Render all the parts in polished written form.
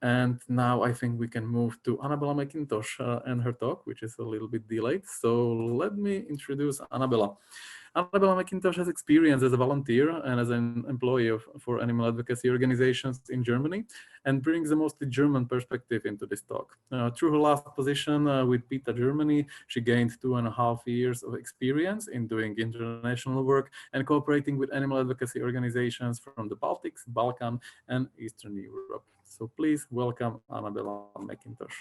And now I think we can move to Annabella McIntosh and her talk, which is a little bit delayed. So let me introduce Annabella. Annabella McIntosh has experience as a volunteer and as an employee for animal advocacy organizations in Germany, and brings a mostly German perspective into this talk. Through her last position with PETA Germany, she gained 2.5 years of experience in doing international work and cooperating with animal advocacy organizations from the Baltics, Balkan, and Eastern Europe. So please welcome Annabella McIntosh.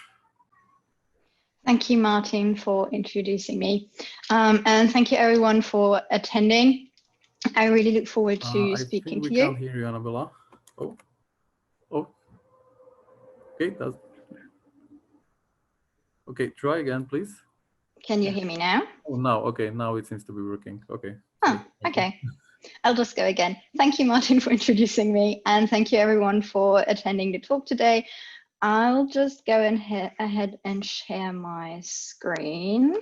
Thank you, Martin, for introducing me. And thank you, everyone, for attending. I really look forward to speaking to you. I think we can't hear you, Annabella. Oh. Okay, okay, try again, please. Can you hear me now? Oh, now, okay, now it seems to be working. Okay. Oh, okay. I'll just go again. Thank you, Martin, for introducing me. And thank you, everyone, for attending the talk today. I'll just go ahead and share my screen.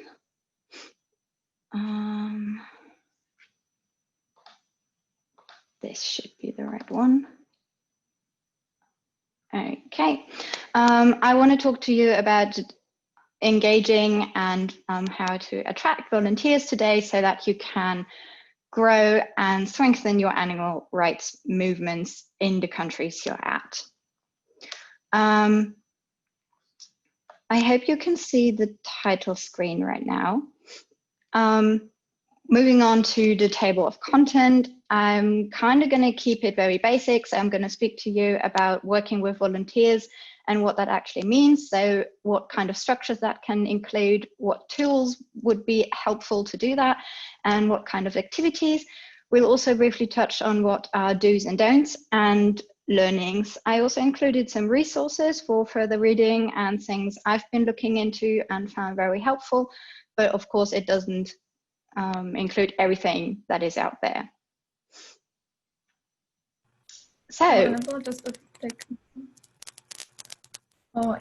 This should be the right one. Okay. I want to talk to you about engaging and how to attract volunteers today so that you can grow and strengthen your animal rights movements in the countries you're at. I hope you can see the title screen right now. Moving on to the table of content, I'm kind of going to keep it very basic. So I'm going to speak to you about working with volunteers and what that actually means. So what kind of structures that can include, what tools would be helpful to do that, and what kind of activities. We'll also briefly touch on what are do's and don'ts and learnings. I also included some resources for further reading and things I've been looking into and found very helpful, but of course it doesn't include everything that is out there. So, just a technical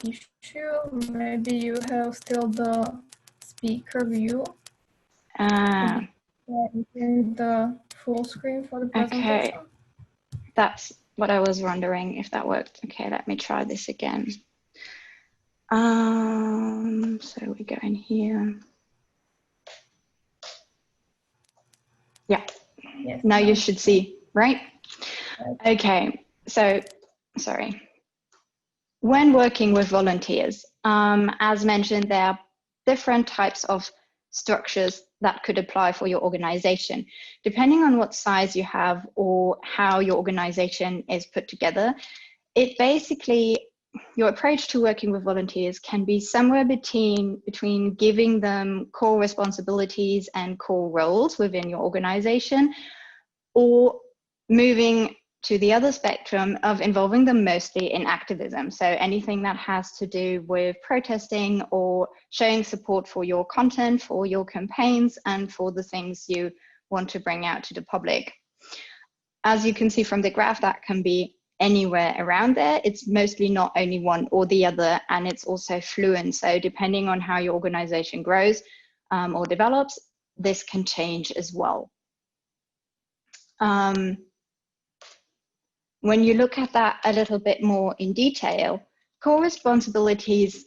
issue. Maybe you have still the speaker view. The full screen for the presentation. Okay, that's what I was wondering if that worked. Okay, let me try this again. So we go in here. Yeah, yes, now you should see, right? Okay, so, sorry. When working with volunteers, as mentioned, there are different types of structures that could apply for your organization. Depending on what size you have or how your organization is put together, it basically, your approach to working with volunteers can be somewhere between giving them core responsibilities and core roles within your organization, or moving to the other spectrum of involving them mostly in activism. So anything that has to do with protesting or showing support for your content, for your campaigns, and for the things you want to bring out to the public. As you can see from the graph, that can be anywhere around there. It's mostly not only one or the other, and it's also fluent. So depending on how your organization grows or develops, this can change as well. When you look at that a little bit more in detail, core responsibilities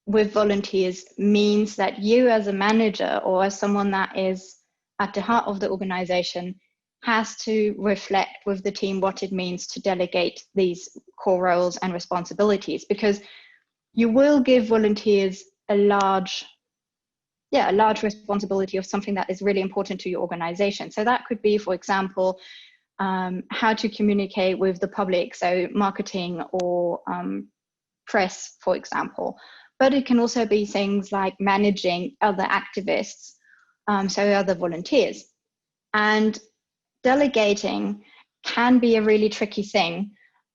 with volunteers means that you as a manager or as someone that is at the heart of the organization has to reflect with the team what it means to delegate these core roles and responsibilities, because you will give volunteers a large responsibility of something that is really important to your organization. So that could be, for example, how to communicate with the public, so marketing or press, for example. But it can also be things like managing other activists, so other volunteers. And delegating can be a really tricky thing,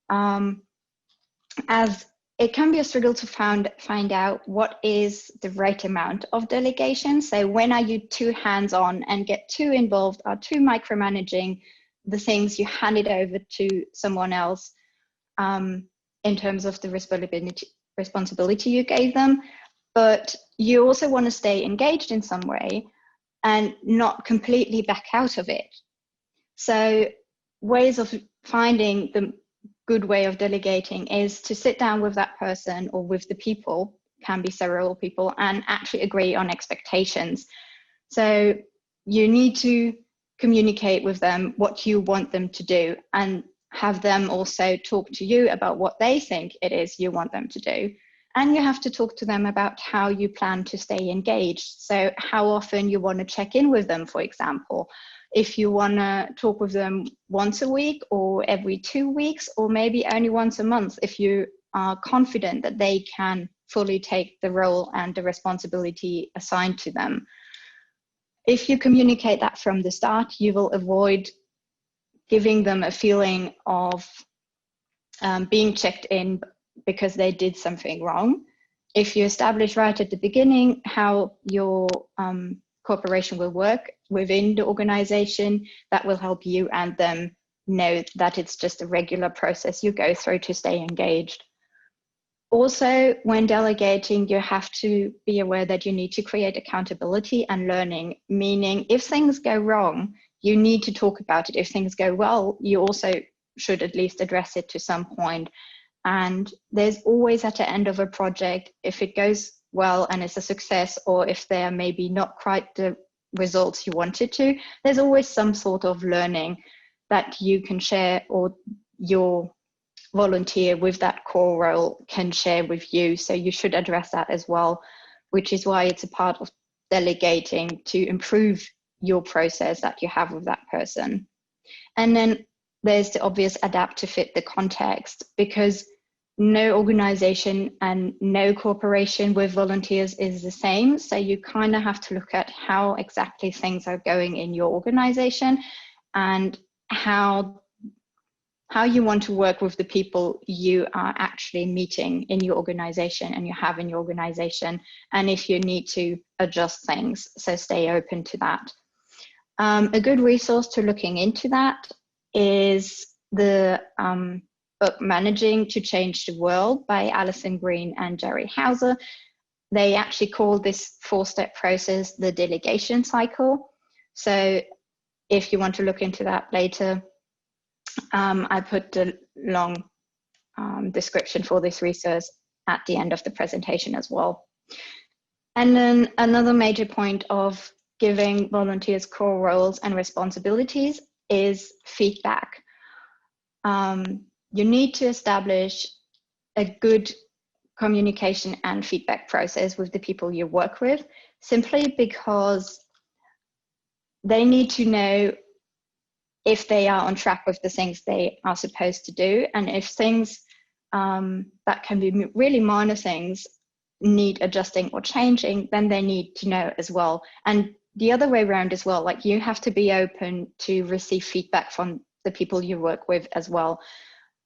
as it can be a struggle to find out what is the right amount of delegation. So when are you too hands-on and get too involved, are too micromanaging the things you handed over to someone else in terms of the responsibility you gave them, but you also want to stay engaged in some way and not completely back out of it. So ways of finding the good way of delegating is to sit down with that person or with the people, can be several people, and actually agree on expectations. So you need to communicate with them what you want them to do, and have them also talk to you about what they think it is you want them to do. And you have to talk to them about how you plan to stay engaged. So how often you want to check in with them, for example. If you want to talk with them once a week or every 2 weeks, or maybe only once a month, if you are confident that they can fully take the role and the responsibility assigned to them. If you communicate that from the start, you will avoid giving them a feeling of being checked in because they did something wrong. If you establish right at the beginning how your cooperation will work within the organization, that will help you and them know that it's just a regular process you go through to stay engaged. Also, when delegating, you have to be aware that you need to create accountability and learning, meaning if things go wrong, you need to talk about it. If things go well, you also should at least address it to some point. And there's always at the end of a project, if it goes well and it's a success, or if there may be not quite the results you wanted to, there's always some sort of learning that you can share, or your volunteer with that core role can share with you. So you should address that as well, which is why it's a part of delegating to improve your process that you have with that person. And then there's the obvious adapt to fit the context, because no organization and no cooperation with volunteers is the same. So you kind of have to look at how exactly things are going in your organization, and how you want to work with the people you are actually meeting in your organization and you have in your organization, and if you need to adjust things. So stay open to that. A good resource to looking into that is the book Managing to Change the World by Alison Green and Jerry Hauser. They actually call this 4-step process the delegation cycle. So if you want to look into that later, I put the long description for this resource at the end of the presentation as well. And then another major point of giving volunteers core roles and responsibilities is feedback. You need to establish a good communication and feedback process with the people you work with, simply because they need to know if they are on track with the things they are supposed to do, and if things that can be really minor things need adjusting or changing, then they need to know as well. And the other way around as well, like you have to be open to receive feedback from the people you work with as well.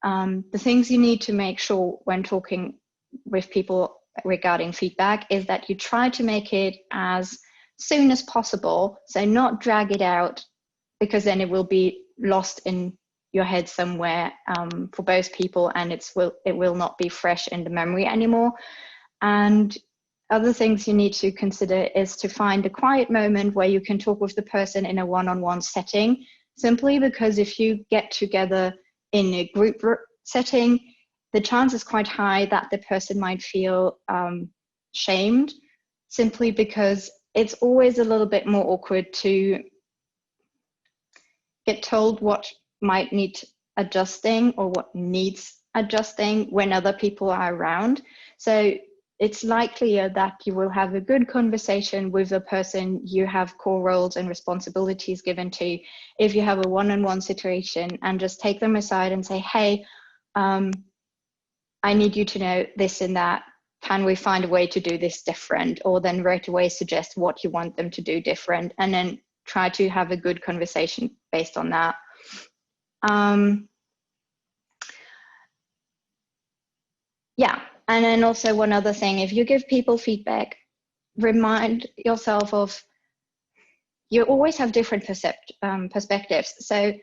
The things you need to make sure when talking with people regarding feedback is that you try to make it as soon as possible, so not drag it out, because then it will be lost in your head somewhere for both people, and it will not be fresh in the memory anymore. And other things you need to consider is to find a quiet moment where you can talk with the person in a one-on-one setting, simply because if you get together in a group setting, the chance is quite high that the person might feel shamed, simply because it's always a little bit more awkward to get told what might need adjusting or what needs adjusting when other people are around. So it's likelier that you will have a good conversation with the person you have core roles and responsibilities given to if you have a one-on-one situation, and just take them aside and say, hey, I need you to know this and that. Can we find a way to do this different? Or then right away suggest what you want them to do different, and then try to have a good conversation based on that. Yeah, and then also one other thing, if you give people feedback, remind yourself of, you always have different perspectives. So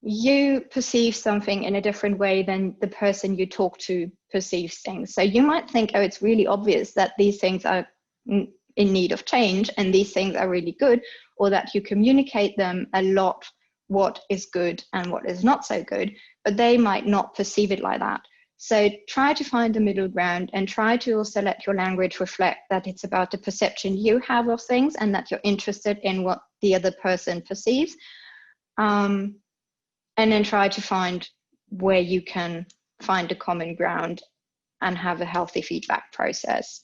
you perceive something in a different way than the person you talk to perceives things. So you might think, oh, it's really obvious that these things are in need of change and these things are really good, or that you communicate them a lot what is good and what is not so good, but they might not perceive it like that. So try to find the middle ground and try to also let your language reflect that it's about the perception you have of things and that you're interested in what the other person perceives. And then try to find where you can find a common ground and have a healthy feedback process.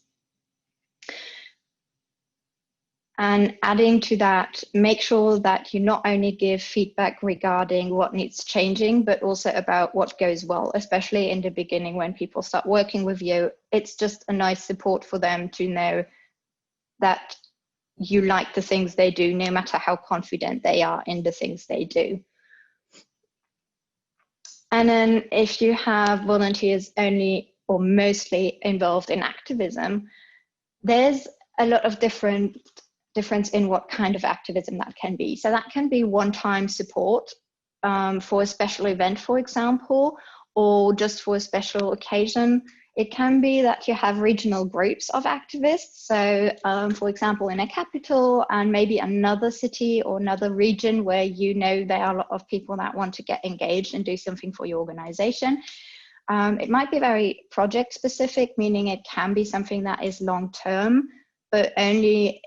And adding to that, make sure that you not only give feedback regarding what needs changing, but also about what goes well, especially in the beginning when people start working with you. It's just a nice support for them to know that you like the things they do, no matter how confident they are in the things they do. And then if you have volunteers only or mostly involved in activism, there's a lot of difference in what kind of activism that can be. So that can be one-time support for a special event, for example, or just for a special occasion. It can be that you have regional groups of activists. So for example, in a capital and maybe another city or another region where you know there are a lot of people that want to get engaged and do something for your organization. It might be very project specific, meaning it can be something that is long-term, but only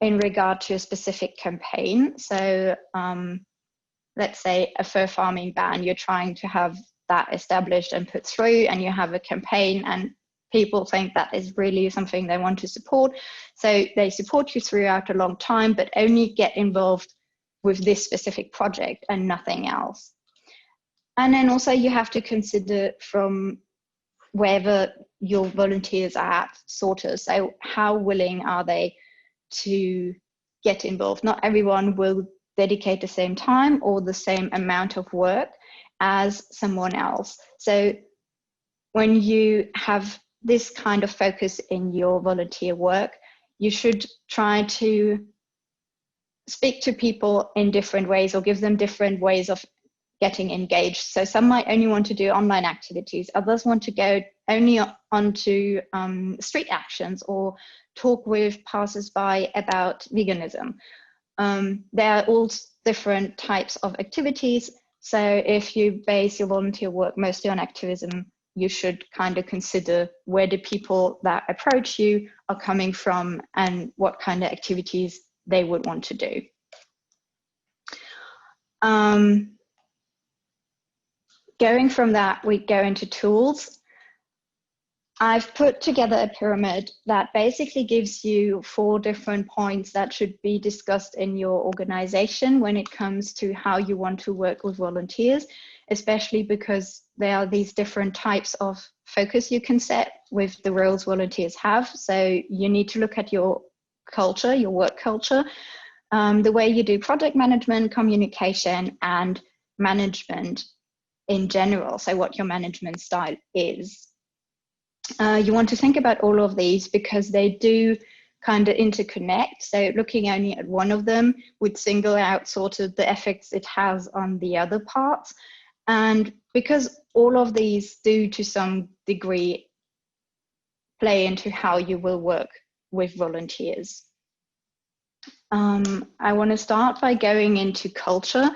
in regard to a specific campaign. So let's say a fur farming ban, you're trying to have that established and put through, and you have a campaign and people think that is really something they want to support. So they support you throughout a long time, but only get involved with this specific project and nothing else. And then also you have to consider from wherever your volunteers are at, sort of, so how willing are they to get involved? Not everyone will dedicate the same time or the same amount of work as someone else. So when you have this kind of focus in your volunteer work, you should try to speak to people in different ways or give them different ways of getting engaged. So some might only want to do online activities, others want to go only onto street actions or talk with passers-by about veganism. There are all different types of activities. So if you base your volunteer work mostly on activism, you should kind of consider where the people that approach you are coming from and what kind of activities they would want to do. Going from that, we go into tools. I've put together a pyramid that basically gives you 4 different points that should be discussed in your organization when it comes to how you want to work with volunteers, especially because there are these different types of focus you can set with the roles volunteers have. So you need to look at your culture, your work culture, the way you do project management, communication, and management in general. So what your management style is. You want to think about all of these because they do kind of interconnect. So looking only at one of them would single out sort of the effects it has on the other parts. And because all of these do to some degree play into how you will work with volunteers. I want to start by going into culture.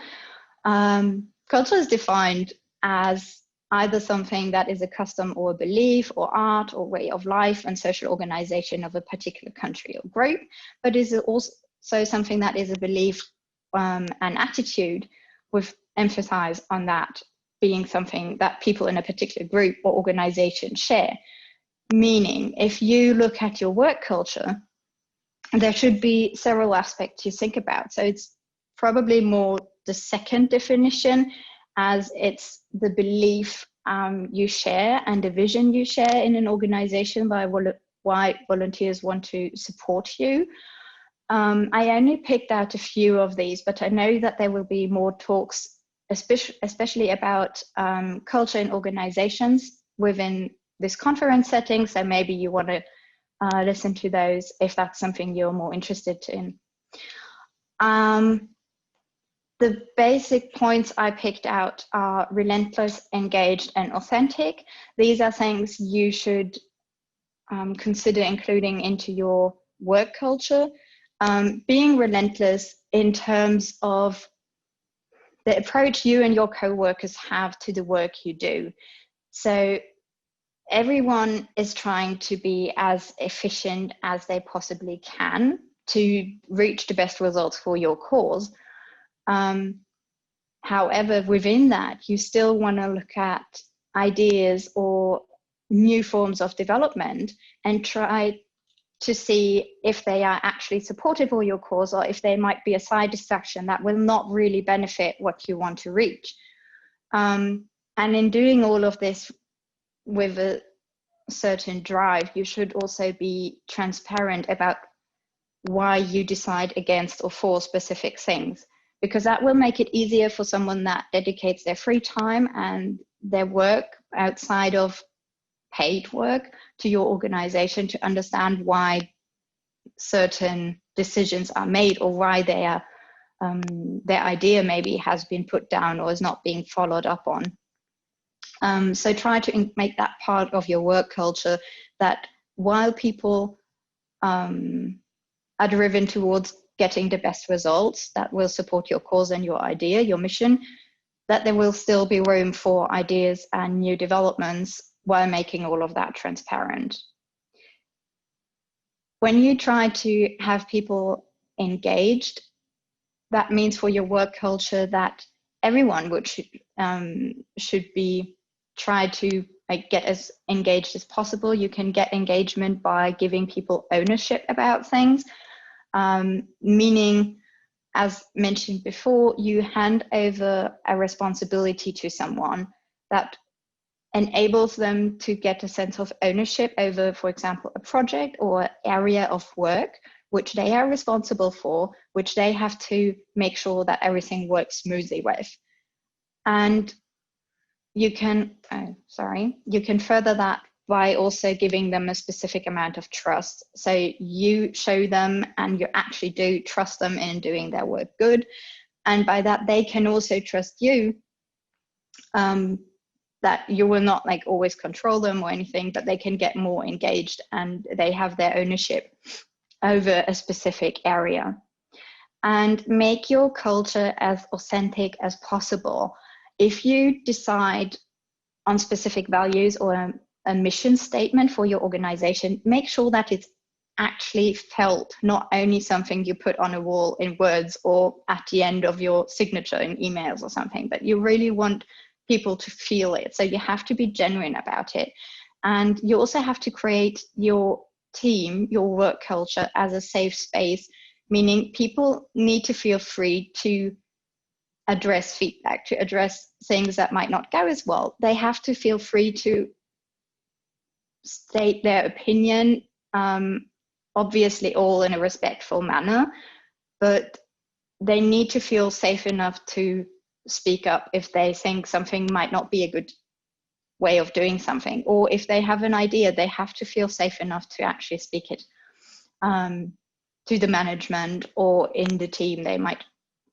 Culture is defined as either something that is a custom or a belief or art or way of life and social organization of a particular country or group, but is also something that is a belief and attitude with emphasis on that being something that people in a particular group or organization share. Meaning, if you look at your work culture, there should be several aspects you think about. So it's probably more the second definition, as it's the belief you share and the vision you share in an organization by why volunteers want to support you. I only picked out a few of these, but I know that there will be more talks, especially about culture in organizations within this conference setting. So maybe you want to listen to those if that's something you're more interested in. The basic points I picked out are relentless, engaged, and authentic. These are things you should consider including into your work culture. Being relentless in terms of the approach you and your co-workers have to the work you do. So everyone is trying to be as efficient as they possibly can to reach the best results for your cause. However, within that, you still want to look at ideas or new forms of development and try to see if they are actually supportive of your cause, or if they might be a side distraction that will not really benefit what you want to reach. And in doing all of this with a certain drive, you should also be transparent about why you decide against or for specific things, because that will make it easier for someone that dedicates their free time and their work outside of paid work to your organization to understand why certain decisions are made, or why their idea maybe has been put down or is not being followed up on. So try to make that part of your work culture, that while people are driven towards getting the best results that will support your cause and your idea, your mission, that there will still be room for ideas and new developments while making all of that transparent. When you try to have people engaged, that means for your work culture that everyone should be try to get as engaged as possible. You can get engagement by giving people ownership about things, meaning, as mentioned before, you hand over a responsibility to someone that enables them to get a sense of ownership over, for example, a project or area of work which they are responsible for, which they have to make sure that everything works smoothly with. And you can, you can further that by also giving them a specific amount of trust. So you show them and you actually do trust them in doing their work good. And by that, they can also trust you, that you will not always control them or anything, but they can get more engaged and they have their ownership over a specific area. And make your culture as authentic as possible. If you decide on specific values or a mission statement for your organization, make sure that it's actually felt, not only something you put on a wall in words or at the end of your signature in emails or something, but you really want people to feel it. So you have to be genuine about it. And you also have to create your team, your work culture as a safe space, meaning people need to feel free to address feedback, to address things that might not go as well. They have to feel free to state their opinion, obviously all in a respectful manner, but they need to feel safe enough to speak up if they think something might not be a good way of doing something, or if they have an idea, they have to feel safe enough to actually speak it to the management, or in the team they might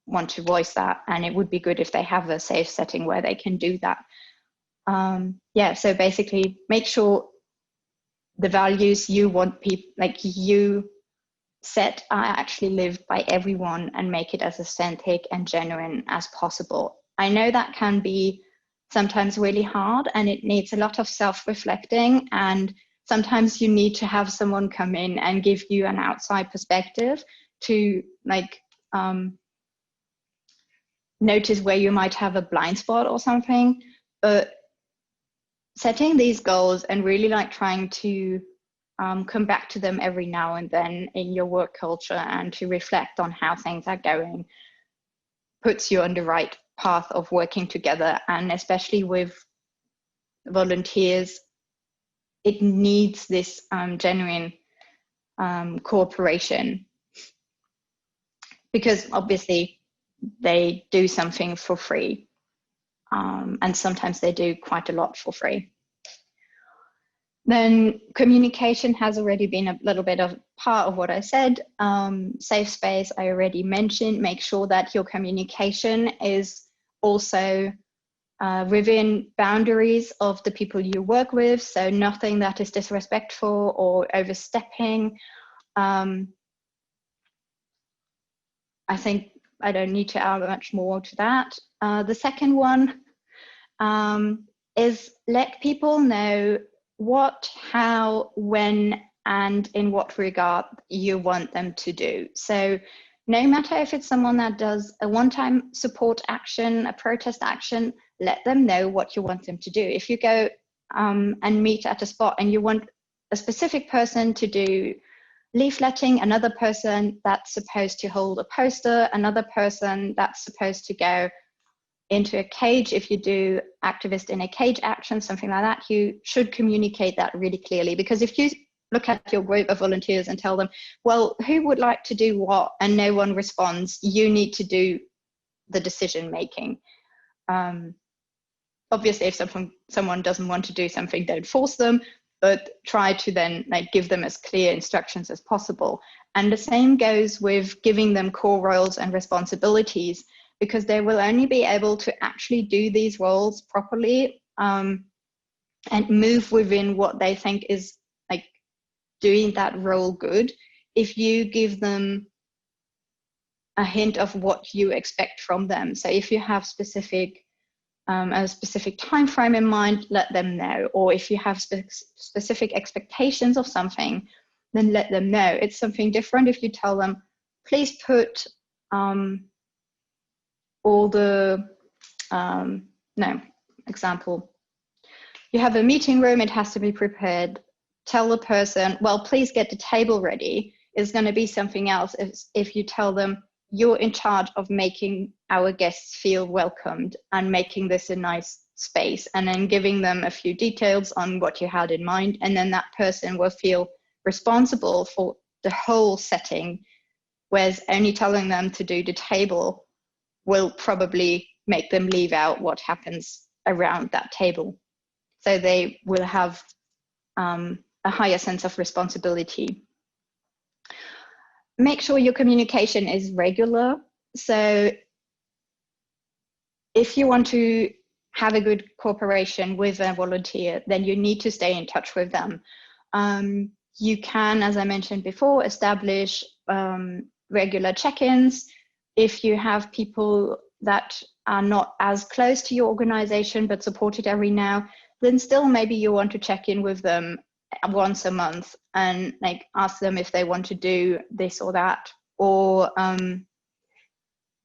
want to voice that, and it would be good if they have a safe setting where they can do that. Yeah, so basically make sure the values you want people, you set, are actually lived by everyone, and make it as authentic and genuine as possible. I know that can be sometimes really hard, and it needs a lot of self-reflecting, and sometimes you need to have someone come in and give you an outside perspective to notice where you might have a blind spot or something. But setting these goals and really trying to come back to them every now and then in your work culture, and to reflect on how things are going, puts you on the right path of working together. And especially with volunteers, it needs this genuine cooperation, because obviously they do something for free, and sometimes they do quite a lot for free. Then communication has already been a little bit of part of what I said. Safe space, I already mentioned. Make sure that your communication is also within boundaries of the people you work with. So nothing that is disrespectful or overstepping. I think I don't need to add much more to that. The second one is let people know what, how, when, and in what regard you want them to do. So no matter if it's someone that does a one-time support action, a protest action, let them know what you want them to do. If you go and meet at a spot and you want a specific person to do leafletting, another person that's supposed to hold a poster, another person that's supposed to go into a cage, if you do activist in a cage action, something like that, you should communicate that really clearly. Because if you look at your group of volunteers and tell them, well, who would like to do what, and no one responds, you need to do the decision making. Obviously, if someone doesn't want to do something, don't force them, but try to then give them as clear instructions as possible. And the same goes with giving them core roles and responsibilities, because they will only be able to actually do these roles properly and move within what they think is doing that role good if you give them a hint of what you expect from them. So if you have a specific time frame in mind, let them know. Or if you have specific expectations of something, then let them know. It's something different if you tell them, please put all the, example, you have a meeting room, it has to be prepared. Tell the person, well, please get the table ready. Is going to be something else if you tell them, you're in charge of making our guests feel welcomed and making this a nice space, and then giving them a few details on what you had in mind. And then that person will feel responsible for the whole setting, whereas only telling them to do the table will probably make them leave out what happens around that table. So they will have a higher sense of responsibility. Make sure your communication is regular. So if you want to have a good cooperation with a volunteer, then you need to stay in touch with them. You can, as I mentioned before, establish regular check-ins. If you have people that are not as close to your organization but support it every now, then still maybe you want to check in with them once a month and ask them if they want to do this or that. Or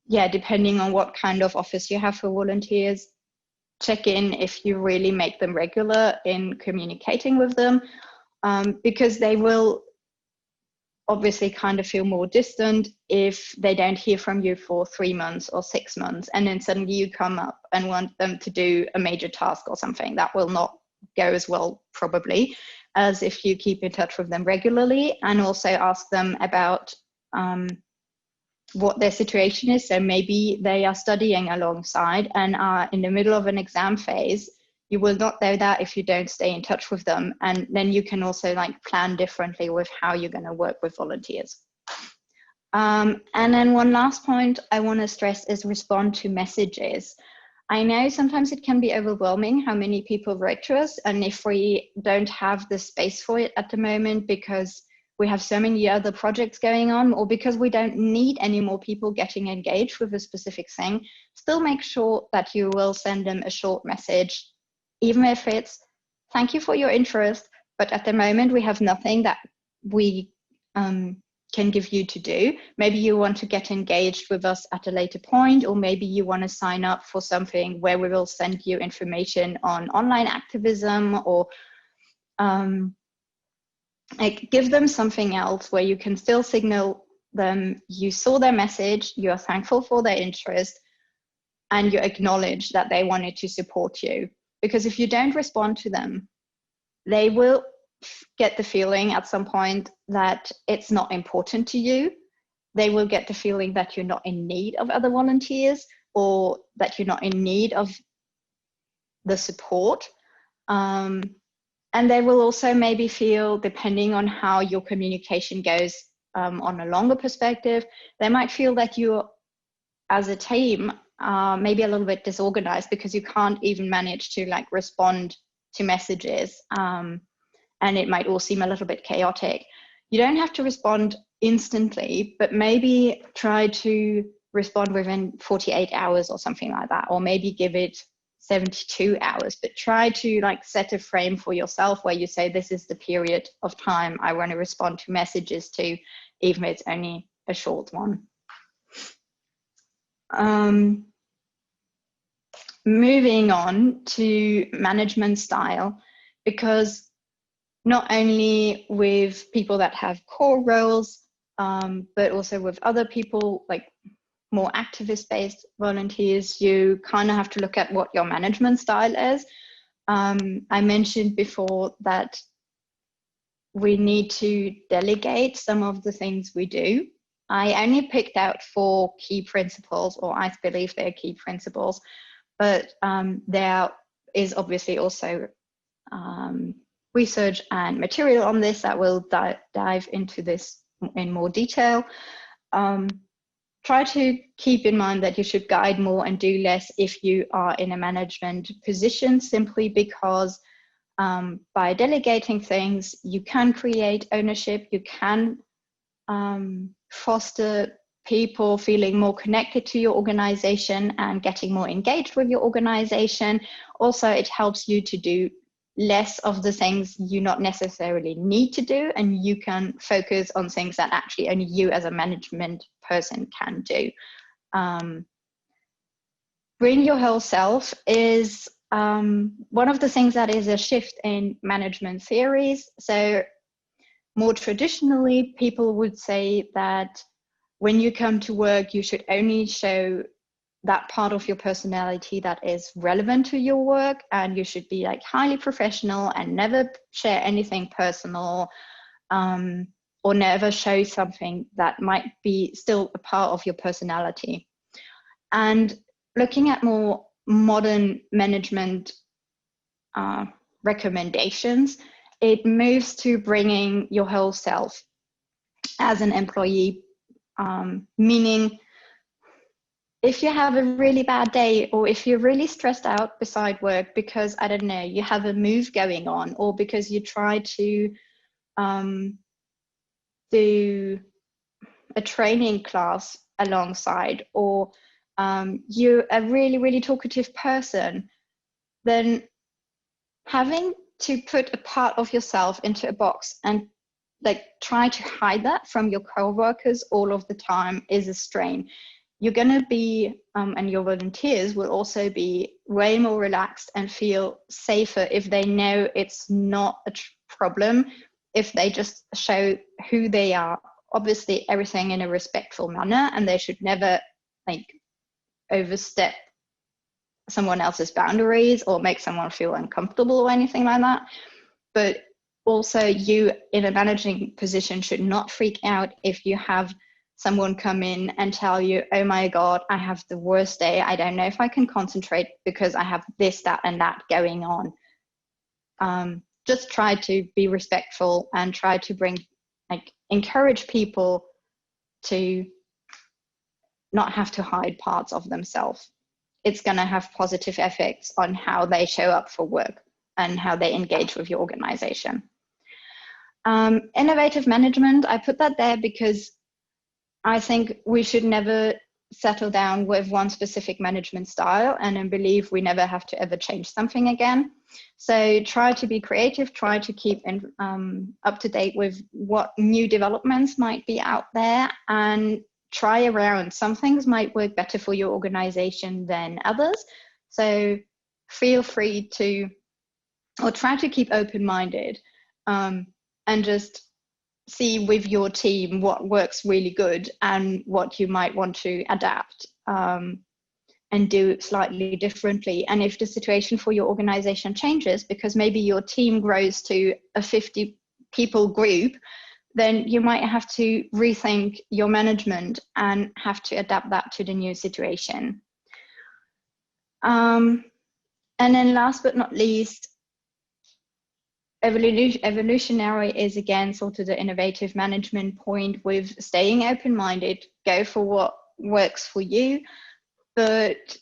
depending on what kind of office you have for volunteers, check in if you really make them regular in communicating with them, because they will obviously kind of feel more distant if they don't hear from you for 3 months or 6 months, and then suddenly you come up and want them to do a major task or something. That will not go as well probably as if you keep in touch with them regularly, and also ask them about what their situation is. So maybe they are studying alongside and are in the middle of an exam phase. You will not know that if you don't stay in touch with them. And then you can also plan differently with how you're going to work with volunteers. And then one last point I want to stress is respond to messages. I know sometimes it can be overwhelming how many people write to us, and if we don't have the space for it at the moment because we have so many other projects going on, or because we don't need any more people getting engaged with a specific thing, still make sure that you will send them a short message, even if it's, thank you for your interest, but at the moment we have nothing that we can give you to do. Maybe you want to get engaged with us at a later point, or maybe you want to sign up for something where we will send you information on online activism, or give them something else where you can still signal them you saw their message, you are thankful for their interest, and you acknowledge that they wanted to support you. Because if you don't respond to them, they will get the feeling at some point that it's not important to you. They will get the feeling that you're not in need of other volunteers, or that you're not in need of the support. And they will also maybe feel, depending on how your communication goes on a longer perspective, they might feel that you as a team are maybe a little bit disorganized because you can't even manage to respond to messages. And it might all seem a little bit chaotic. You don't have to respond instantly, but maybe try to respond within 48 hours or something like that, or maybe give it 72 hours, but try to like set a frame for yourself where you say, this is the period of time I want to respond to messages to, even if it's only a short one. Moving on to management style, because not only with people that have core roles, but also with other people, like more activist-based volunteers, you kind of have to look at what your management style is. I mentioned before that we need to delegate some of the things we do. I only picked out 4 key principles, or I believe they're key principles, but there is obviously also research and material on this that will dive into this in more detail. Try to keep in mind that you should guide more and do less if you are in a management position, simply because by delegating things, you can create ownership, you can foster people feeling more connected to your organization and getting more engaged with your organization. Also, it helps you to do less of the things you not necessarily need to do, and you can focus on things that actually only you as a management person can do. Bring your whole self is one of the things that is a shift in management theories. So more traditionally, people would say that when you come to work, you should only show that part of your personality that is relevant to your work, and you should be like highly professional and never share anything personal, or never show something that might be still a part of your personality. And looking at more modern management recommendations, it moves to bringing your whole self as an employee, meaning if you have a really bad day, or if you're really stressed out beside work because, I don't know, you have a move going on, or because you try to do a training class alongside, or you're a really, really talkative person, then having to put a part of yourself into a box and like try to hide that from your co-workers all of the time is a strain. You're going to be, and your volunteers will also be way more relaxed and feel safer if they know it's not a problem, if they just show who they are. Obviously, everything in a respectful manner, and they should never like overstep someone else's boundaries or make someone feel uncomfortable or anything like that. But also, you in a managing position should not freak out if you have someone come in and tell you, oh my God, I have the worst day. I don't know if I can concentrate because I have this, that, and that going on. Just try to be respectful and try to encourage people to not have to hide parts of themselves. It's going to have positive effects on how they show up for work and how they engage with your organization. Innovative management, I put that there because I think we should never settle down with one specific management style and then believe we never have to ever change something again. So try to be creative, try to keep up to date with what new developments might be out there, and try around. Some things might work better for your organization than others. So feel free to, or try to keep open-minded, and just see with your team what works really good and what you might want to adapt and do slightly differently. And if the situation for your organization changes, because maybe your team grows to a 50 people group, then you might have to rethink your management and have to adapt that to the new situation. And then last but not least, evolutionary is again sort of the innovative management point with staying open-minded, go for what works for you. But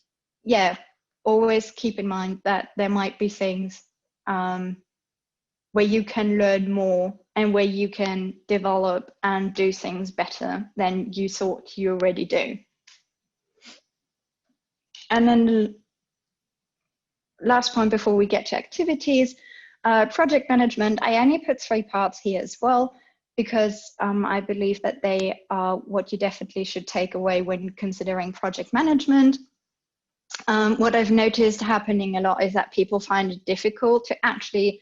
yeah, always keep in mind that there might be things where you can learn more and where you can develop and do things better than you thought you already do. And then the last point before we get to activities, project management. I only put 3 parts here as well, because I believe that they are what you definitely should take away when considering project management. What I've noticed happening a lot is that people find it difficult to actually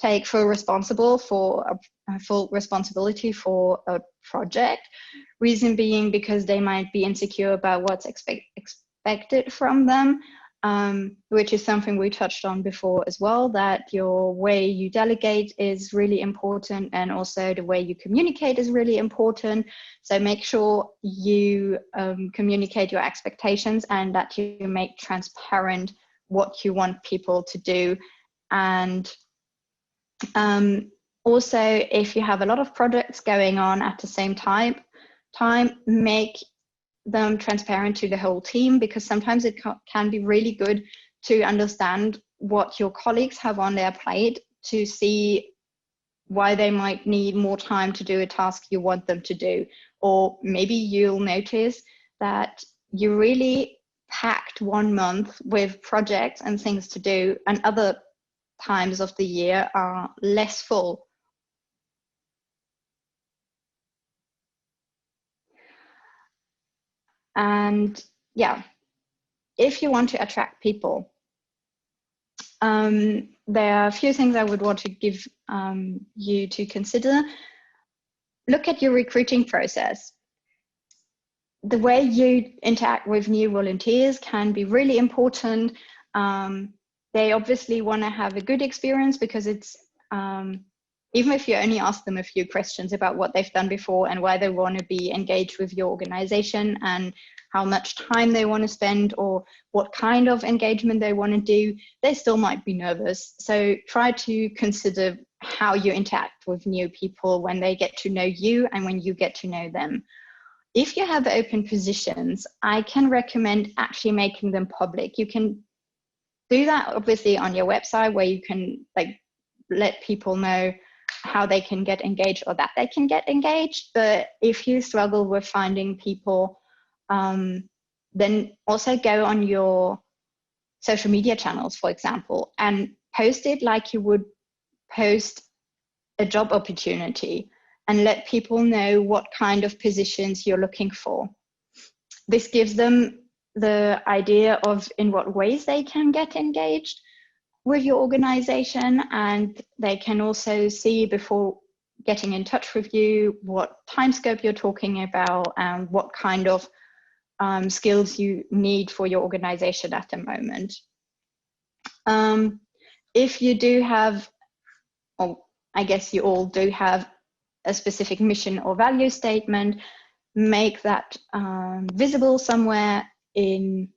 take full responsibility for a project. Reason being because they might be insecure about what's expected from them, which is something we touched on before as well, that your way you delegate is really important, and also the way you communicate is really important. So make sure you communicate your expectations and that you make transparent what you want people to do. And also, if you have a lot of projects going on at the same time, make them transparent to the whole team, because sometimes it can be really good to understand what your colleagues have on their plate, to see why they might need more time to do a task you want them to do. Or maybe you'll notice that you really packed 1 month with projects and things to do, and other times of the year are less full. And yeah, if you want to attract people, there are a few things I would want to give you to consider. Look at your recruiting process. The way you interact with new volunteers can be really important. They obviously want to have a good experience, because it's, even if you only ask them a few questions about what they've done before and why they want to be engaged with your organization and how much time they want to spend or what kind of engagement they want to do, they still might be nervous. So try to consider how you interact with new people when they get to know you and when you get to know them. If you have open positions, I can recommend actually making them public. You can do that obviously on your website, where you can like let people know how they can get engaged or that they can get engaged. But if you struggle with finding people, then also go on your social media channels, for example, and post it like you would post a job opportunity, and let people know what kind of positions you're looking for. This gives them the idea of in what ways they can get engaged with your organization, and they can also see before getting in touch with you what time scope you're talking about and what kind of skills you need for your organization at the moment. If you do have, or I guess you all do have, a specific mission or value statement, make that visible somewhere in,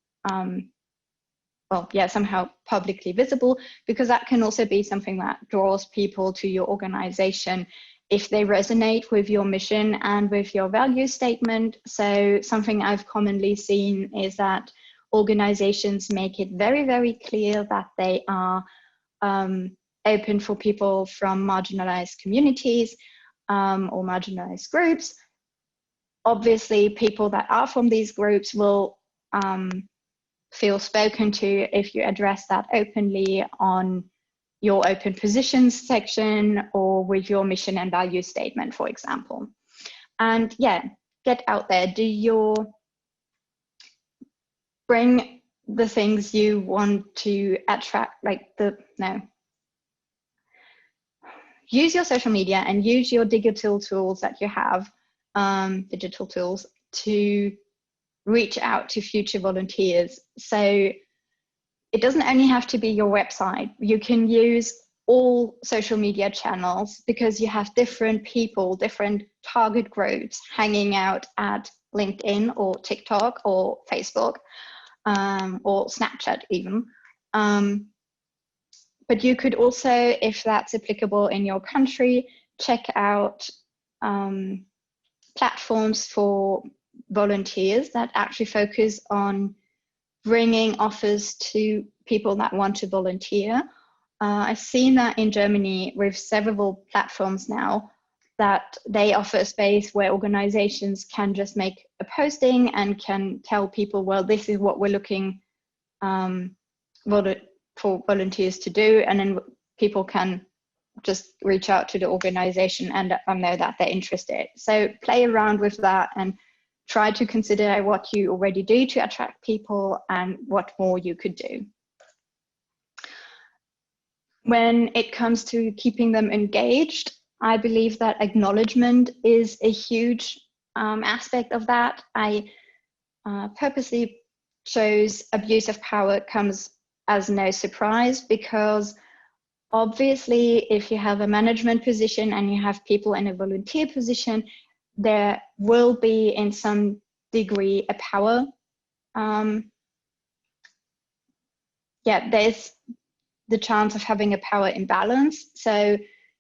somehow publicly visible, because that can also be something that draws people to your organization if they resonate with your mission and with your value statement. So something I've commonly seen is that organizations make it very, very clear that they are open for people from marginalized communities or marginalized groups. Obviously, people that are from these groups will feel spoken to if you address that openly on your open positions section or with your mission and value statement, for example. And yeah, get out there, bring the things you want to attract, use your social media and use your digital tools that you have, digital tools, to reach out to future volunteers. So it doesn't only have to be your website. You can use all social media channels, because you have different people, different target groups hanging out at LinkedIn or TikTok or Facebook or Snapchat even. But you could also, if that's applicable in your country, check out platforms for volunteers that actually focus on bringing offers to people that want to volunteer. I've seen that in Germany with several platforms now, that they offer a space where organizations can just make a posting and can tell people, well, this is what we're looking for volunteers to do, and then people can just reach out to the organization and let them know that they're interested. So play around with that and try to consider what you already do to attract people and what more you could do. When it comes to keeping them engaged, I believe that acknowledgement is a huge aspect of that. I purposely chose abuse of power comes as no surprise, because obviously if you have a management position and you have people in a volunteer position, there will be in some degree a power. There's the chance of having a power imbalance. So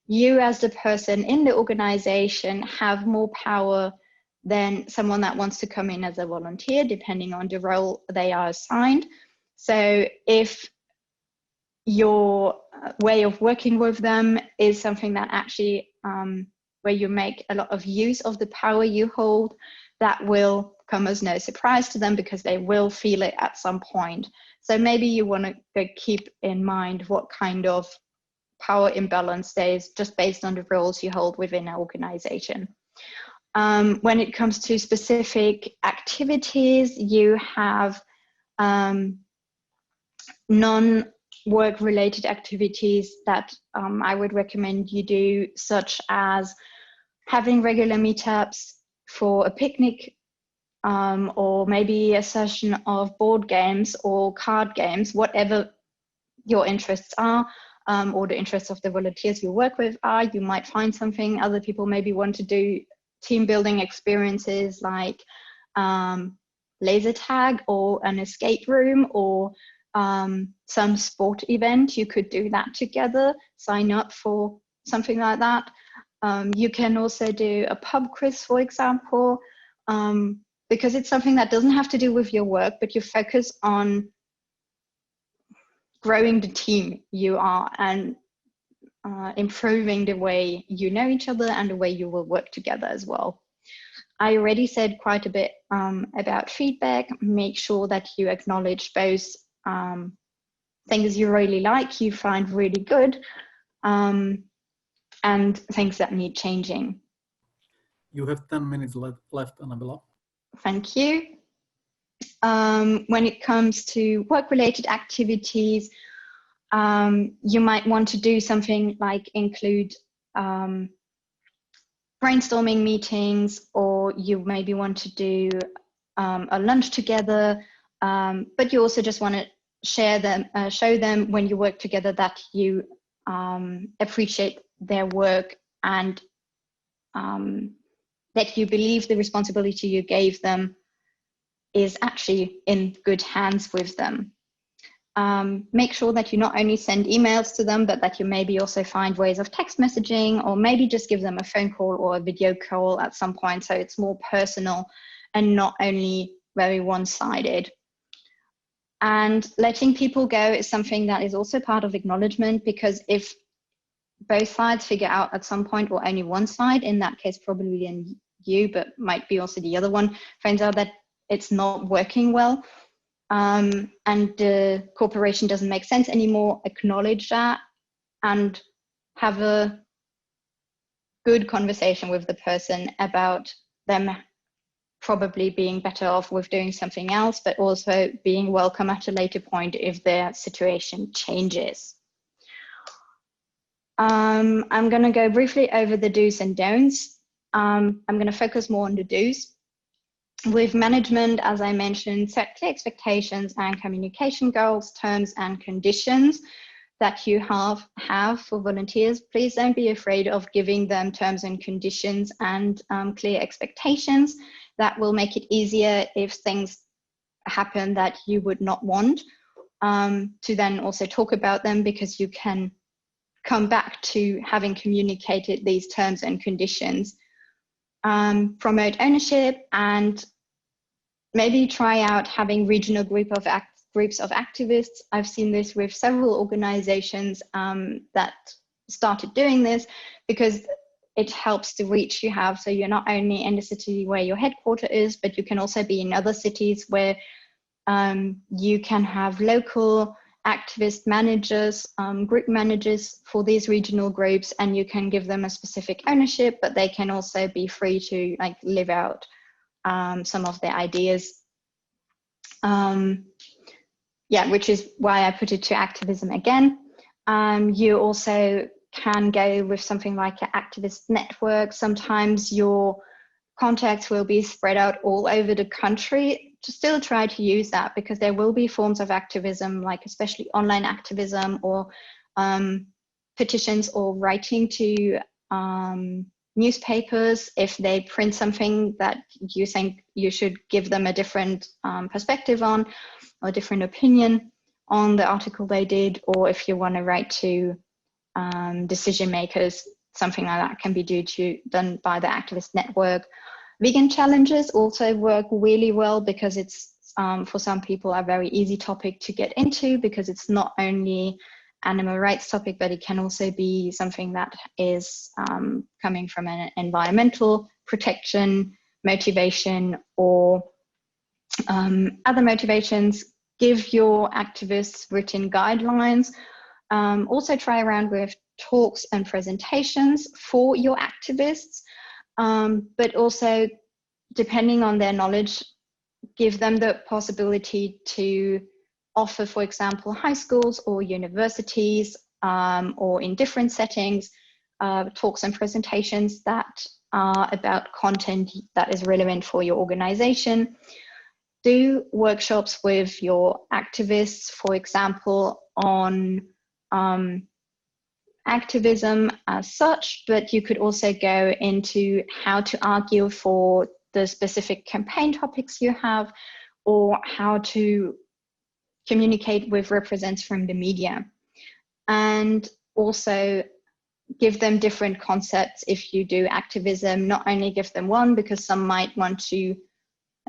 you as the person in the organization have more power than someone that wants to come in as a volunteer, depending on the role they are assigned. So if your way of working with them is something that actually where you make a lot of use of the power you hold, that will come as no surprise to them, because they will feel it at some point. So maybe you want to keep in mind what kind of power imbalance there is just based on the roles you hold within an organization. When it comes to specific activities, you have non-work related activities that I would recommend you do, such as having regular meetups for a picnic, or maybe a session of board games or card games, whatever your interests are, or the interests of the volunteers you work with are. You might find something. Other people maybe want to do team building experiences like laser tag or an escape room, or some sport event. You could do that together, sign up for something like that. You can also do a pub quiz, for example, because it's something that doesn't have to do with your work, but you focus on growing the team you are and improving the way you know each other and the way you will work together as well. I already said quite a bit about feedback. Make sure that you acknowledge both things you really like, you find really good, and things that need changing. You have 10 minutes left, Annabella. Thank you. When it comes to work-related activities, you might want to do something like include brainstorming meetings, or you maybe want to do a lunch together, but you also just want to show them when you work together that you appreciate their work, and that you believe the responsibility you gave them is actually in good hands with them. Make sure that you not only send emails to them, but that you maybe also find ways of text messaging, or maybe just give them a phone call or a video call at some point, so it's more personal and not only very one-sided. And letting people go is something that is also part of acknowledgement, because if both sides figure out at some point, or only one side, in that case probably you, but might be also the other one, finds out that it's not working well, and the cooperation doesn't make sense anymore, acknowledge that and have a good conversation with the person about them probably being better off with doing something else, but also being welcome at a later point if their situation changes. I'm going to go briefly over the do's and don'ts. I'm going to focus more on the do's. With management, as I mentioned, set clear expectations and communication goals, terms and conditions that you have for volunteers. Please don't be afraid of giving them terms and conditions and clear expectations. That will make it easier if things happen that you would not want, to then also talk about them, because you can come back to having communicated these terms and conditions. Promote ownership, and maybe try out having regional groups of activists. I've seen this with several organizations that started doing this, because it helps the reach you have. So you're not only in the city where your headquarters is, but you can also be in other cities where You can have local activist managers, group managers for these regional groups, and you can give them a specific ownership, but they can also be free to like live out some of their ideas. Yeah, which is why I put it to activism again. You also can go with something like an activist network. Sometimes your contacts will be spread out all over the country. To still try to use that, because there will be forms of activism, like especially online activism or petitions or writing to newspapers. If they print something that you think you should give them a different perspective on, or different opinion on the article they did, or if you want to write to decision makers, something like that can be done by the activist network. Vegan challenges also work really well, because it's for some people a very easy topic to get into, because it's not only animal rights topic, but it can also be something that is coming from an environmental protection motivation or other motivations. Give your activists written guidelines. Also try around with talks and presentations for your activists, but also, depending on their knowledge, give them the possibility to offer, for example, high schools or universities, or in different settings, talks and presentations that are about content that is relevant for your organization. Do workshops with your activists, for example, on activism as such, but you could also go into how to argue for the specific campaign topics you have, or how to communicate with representatives from the media. And also give them different concepts if you do activism, not only give them one, because some might want to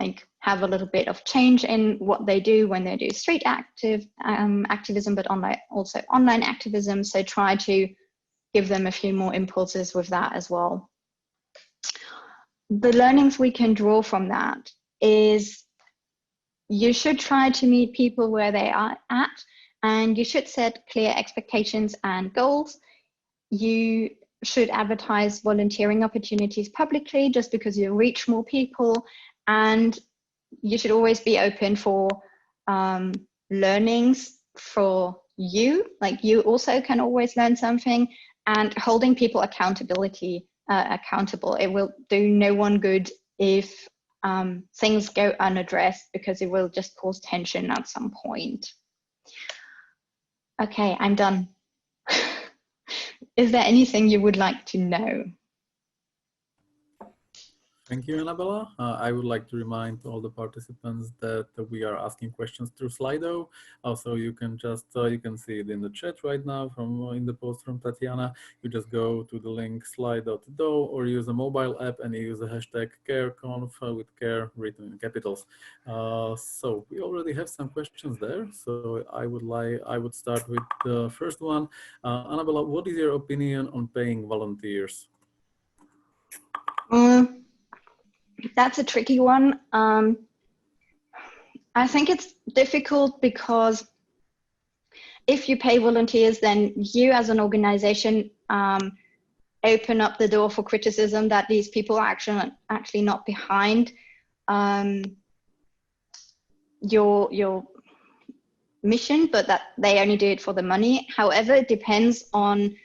like have a little bit of change in what they do when they do street activism, but also online activism. So try to give them a few more impulses with that as well. The learnings we can draw from that is you should try to meet people where they are at, and you should set clear expectations and goals. You should advertise volunteering opportunities publicly, just because you reach more people. And you should always be open for learnings for you. Like, you also can always learn something, and holding people accountable. It will do no one good if things go unaddressed, because it will just cause tension at some point. Okay, I'm done. Is there anything you would like to know? Thank you, Annabella. I would like to remind all the participants that we are asking questions through Slido. Also, you can just, you can see it in the chat right now in the post from Tatiana. You just go to the link slido.do, or use a mobile app and use the hashtag CareConf with care written in capitals. So we already have some questions there. So I would start with the first one. Annabella, what is your opinion on paying volunteers? That's a tricky one. I think it's difficult, because if you pay volunteers, then you as an organization open up the door for criticism that these people are actually not behind your mission, but that they only do it for the money. However, it depends on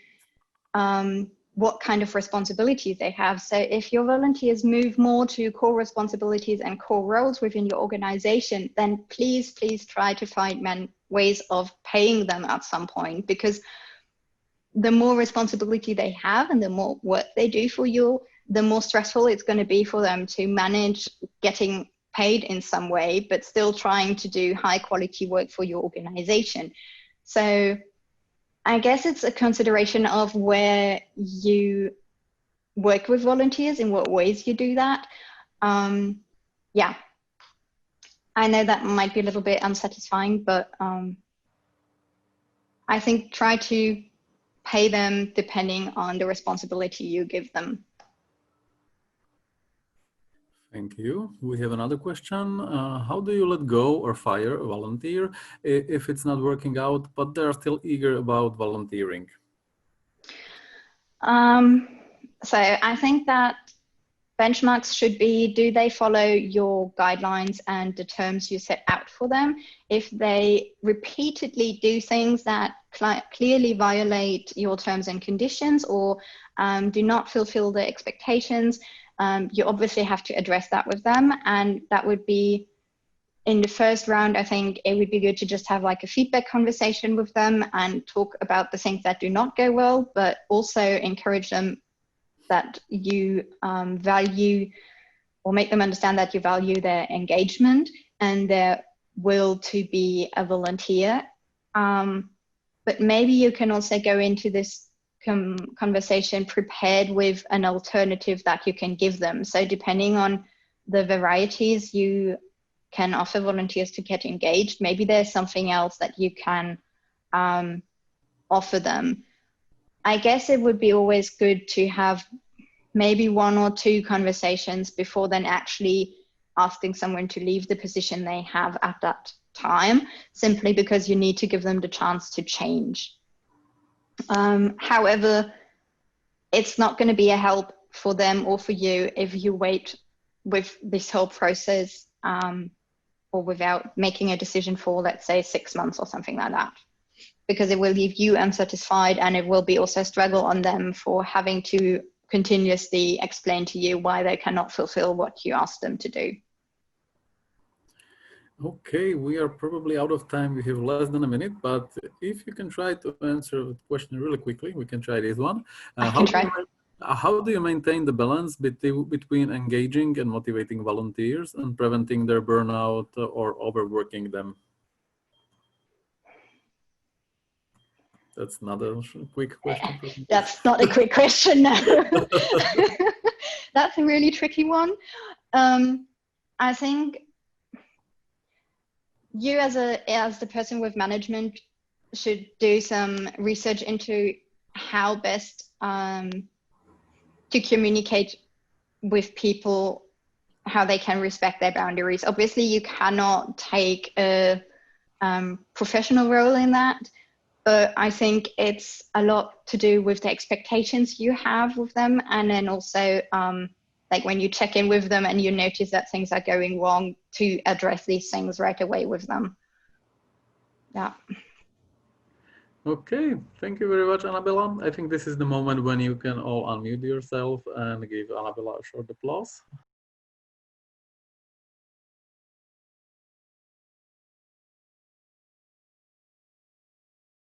what kind of responsibilities they have. So if your volunteers move more to core responsibilities and core roles within your organization, then please try to find ways of paying them at some point, because the more responsibility they have and the more work they do for you, the more stressful it's going to be for them to manage getting paid in some way, but still trying to do high quality work for your organization. So I guess it's a consideration of where you work with volunteers, in what ways you do that. Yeah, I know that might be a little bit unsatisfying, but I think try to pay them depending on the responsibility you give them. Thank you. We have another question. How do you let go or fire a volunteer if it's not working out, but they're still eager about volunteering? So I think that benchmarks should be, do they follow your guidelines and the terms you set out for them? If they repeatedly do things that clearly violate your terms and conditions or do not fulfill the expectations, you obviously have to address that with them. And that would be, in the first round, I think it would be good to just have like a feedback conversation with them and talk about the things that do not go well, but also encourage them that you value, or make them understand that you value their engagement and their will to be a volunteer. But maybe you can also go into this conversation prepared with an alternative that you can give them. So depending on the varieties you can offer volunteers to get engaged, maybe there's something else that you can offer them. I guess it would be always good to have maybe 1 or 2 conversations before then actually asking someone to leave the position they have at that time, simply because you need to give them the chance to change. However, it's not going to be a help for them or for you if you wait with this whole process or without making a decision for, let's say, 6 months or something like that, because it will leave you unsatisfied, and it will be also a struggle on them for having to continuously explain to you why they cannot fulfill what you asked them to do. Okay, we are probably out of time. We have less than a minute, but if you can try to answer the question really quickly, we can try this one. How do you maintain the balance between engaging and motivating volunteers and preventing their burnout or overworking them? That's not a quick question. That's not a quick question, no. That's a really tricky one. I think you as the person with management should do some research into how best to communicate with people, how they can respect their boundaries. Obviously, you cannot take a professional role in that, but I think it's a lot to do with the expectations you have with them, and then also like when you check in with them and you notice that things are going wrong, to address these things right away with them. Yeah. Okay, thank you very much, Annabella. I think this is the moment when you can all unmute yourself and give Annabella a short applause.